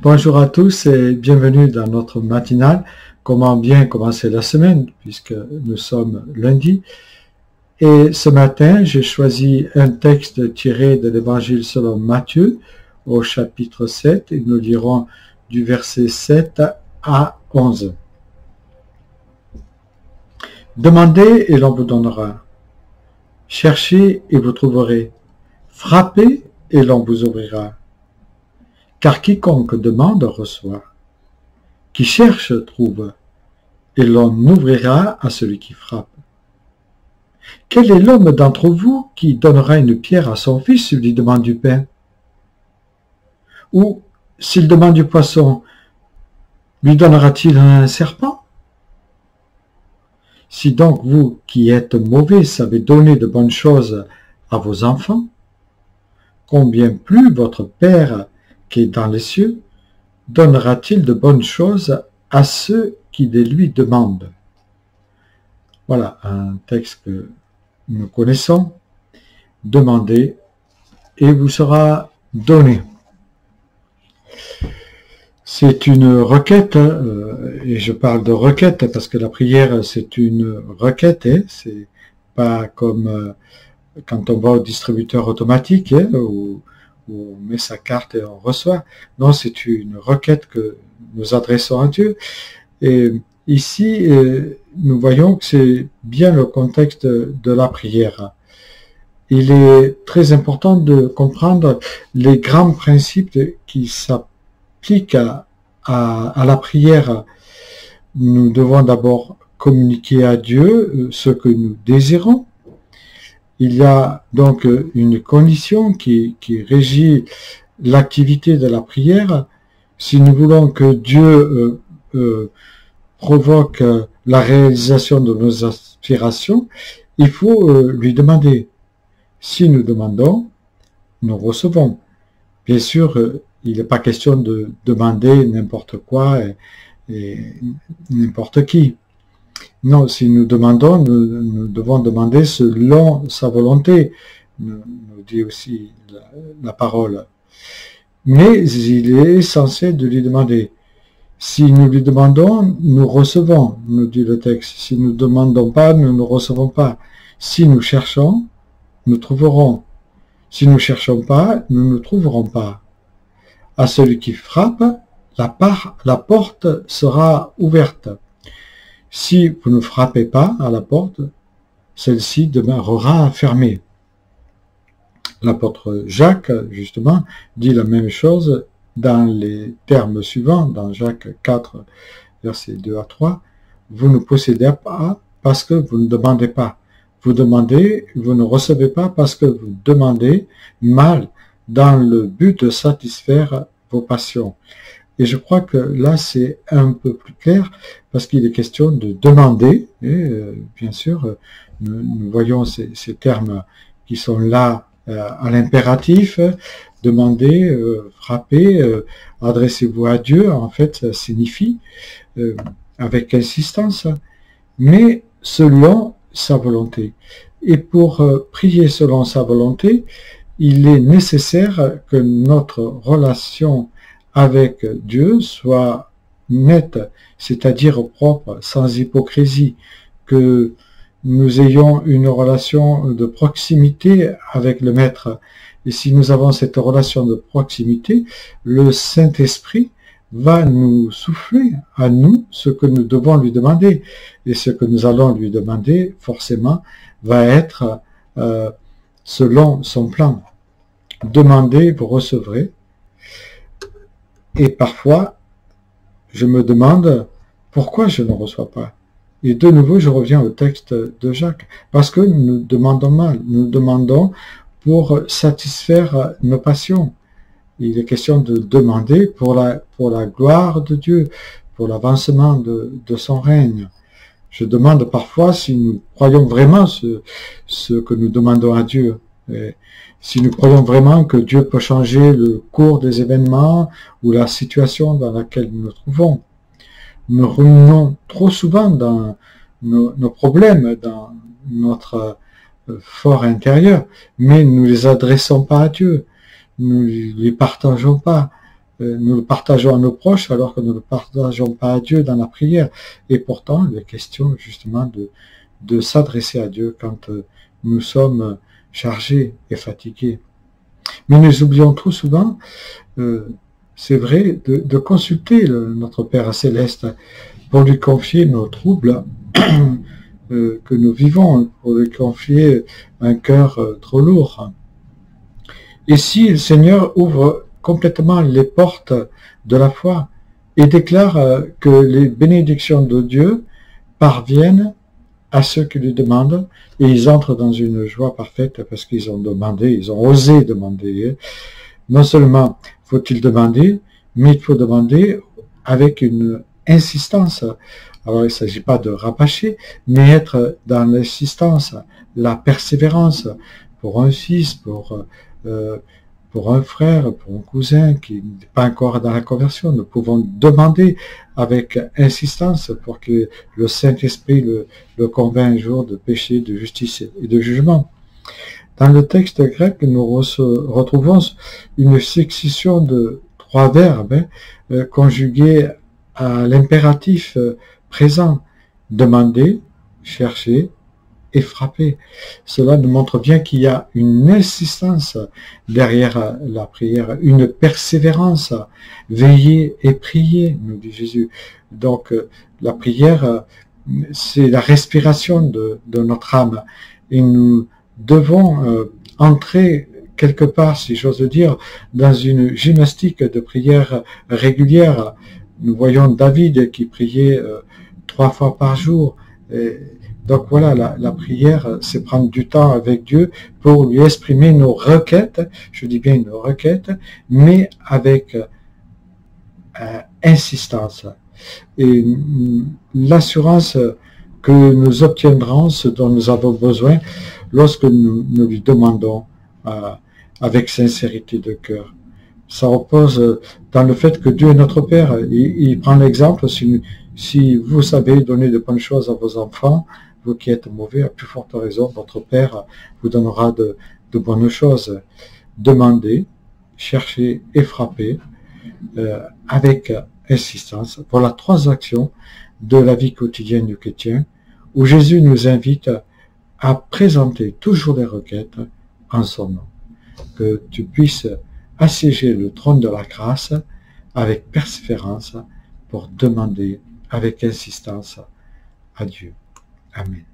Bonjour à tous et bienvenue dans notre matinale. Comment bien commencer la semaine puisque nous sommes lundi. Et ce matin, j'ai choisi un texte tiré de l'Évangile selon Matthieu au chapitre 7 et nous lirons du verset 7 à 11. Demandez et l'on vous donnera. Cherchez et vous trouverez. Frappez et l'on vous ouvrira. Car quiconque demande reçoit. Qui cherche trouve, et l'on ouvrira à celui qui frappe. Quel est l'homme d'entre vous qui donnera une pierre à son fils s'il lui demande du pain? Ou s'il demande du poisson, lui donnera-t-il un serpent? Si donc vous, qui êtes mauvais, savez donner de bonnes choses à vos enfants, combien plus votre Père qui est dans les cieux donnera-t-il de bonnes choses à ceux qui les lui demandent? Voilà un texte que nous connaissons. Demandez et vous sera donné. C'est une requête, et je parle de requête parce que la prière c'est une requête, c'est pas comme quand on va au distributeur automatique où on met sa carte et on reçoit. Non, c'est une requête que nous adressons à Dieu. Et ici, nous voyons que c'est bien le contexte de la prière. Il est très important de comprendre les grands principes qui s'appliquent à la prière. Nous devons d'abord communiquer à Dieu ce que nous désirons. Il y a donc une condition qui régit l'activité de la prière. Si nous voulons que Dieu provoque la réalisation de nos aspirations, il faut lui demander. Si nous demandons, nous recevons. Bien sûr, il n'est pas question de demander n'importe quoi et n'importe qui. Non, si nous demandons, nous devons demander selon sa volonté, nous dit aussi la parole. Mais il est essentiel de lui demander. Si nous lui demandons, nous recevons, nous dit le texte. Si nous ne demandons pas, nous ne recevons pas. Si nous cherchons, nous trouverons. Si nous ne cherchons pas, nous ne trouverons pas. À celui qui frappe, la porte sera ouverte. Si vous ne frappez pas à la porte, celle-ci demeurera fermée. L'apôtre Jacques, justement, dit la même chose dans les termes suivants, dans Jacques 4, versets 2 à 3. Vous ne possédez pas parce que vous ne demandez pas. Vous demandez, vous ne recevez pas parce que vous demandez mal dans le but de satisfaire vos passions. Et je crois que là, c'est un peu plus clair parce qu'il est question de demander. Et bien sûr, nous voyons ces termes qui sont là à l'impératif. Demander, frapper, adressez-vous à Dieu. En fait, ça signifie avec insistance, mais selon sa volonté. Et pour prier selon sa volonté, il est nécessaire que notre relation avec Dieu soit nette, c'est-à-dire propre, sans hypocrisie, que nous ayons une relation de proximité avec le Maître. Et si nous avons cette relation de proximité, le Saint-Esprit va nous souffler à nous ce que nous devons lui demander. Et ce que nous allons lui demander, forcément, va être selon son plan. Demandez, vous recevrez. Et parfois, je me demande pourquoi je ne reçois pas. Et de nouveau, je reviens au texte de Jacques. Parce que nous demandons mal. Nous demandons pour satisfaire nos passions. Il est question de demander pour la gloire de Dieu, pour l'avancement de son règne. Je demande parfois si nous croyons vraiment ce que nous demandons à Dieu. Et si nous croyons vraiment que Dieu peut changer le cours des événements ou la situation dans laquelle nous nous trouvons. Nous ruminons trop souvent dans nos problèmes, dans notre fort intérieur, mais nous ne les adressons pas à Dieu. Nous ne les partageons pas. nous le partageons à nos proches alors que nous ne le partageons pas à Dieu dans la prière. Et pourtant, il est question justement de s'adresser à Dieu quand nous sommes chargés et fatigués. Mais nous oublions trop souvent, c'est vrai, de consulter notre Père Céleste pour lui confier nos troubles que nous vivons, pour lui confier un cœur trop lourd. Et si le Seigneur ouvre complètement les portes de la foi et déclare que les bénédictions de Dieu parviennent à ceux qui lui demandent, et ils entrent dans une joie parfaite parce qu'ils ont demandé, ils ont osé demander. Non seulement faut-il demander, mais il faut demander avec une insistance. Alors il ne s'agit pas de rabâcher, mais être dans l'insistance, la persévérance pour un fils, pour un frère, pour un cousin qui n'est pas encore dans la conversion. Nous pouvons demander avec insistance pour que le Saint-Esprit le convainc un jour de péché, de justice et de jugement. Dans le texte grec, nous retrouvons une succession de 3 verbes conjugués à l'impératif présent. Demander, chercher et frapper. Cela nous montre bien qu'il y a une insistance derrière la prière, une persévérance. Veiller et prier, nous dit Jésus. Donc la prière, c'est la respiration de notre âme. Et nous devons entrer quelque part, si j'ose dire, dans une gymnastique de prière régulière. Nous voyons David qui priait 3 fois par jour. Donc voilà, la prière, c'est prendre du temps avec Dieu pour lui exprimer nos requêtes, je dis bien nos requêtes, mais avec insistance. Et l'assurance que nous obtiendrons ce dont nous avons besoin lorsque nous lui demandons avec sincérité de cœur. Ça repose dans le fait que Dieu est notre Père. Il prend l'exemple, si vous savez donner de bonnes choses à vos enfants, vous qui êtes mauvais, à plus forte raison, votre Père vous donnera de bonnes choses. Demandez, cherchez et frappez avec insistance. Voilà 3 actions de la vie quotidienne du chrétien où Jésus nous invite à présenter toujours les requêtes en son nom. Que tu puisses assiéger le trône de la grâce avec persévérance pour demander avec insistance à Dieu. Amen.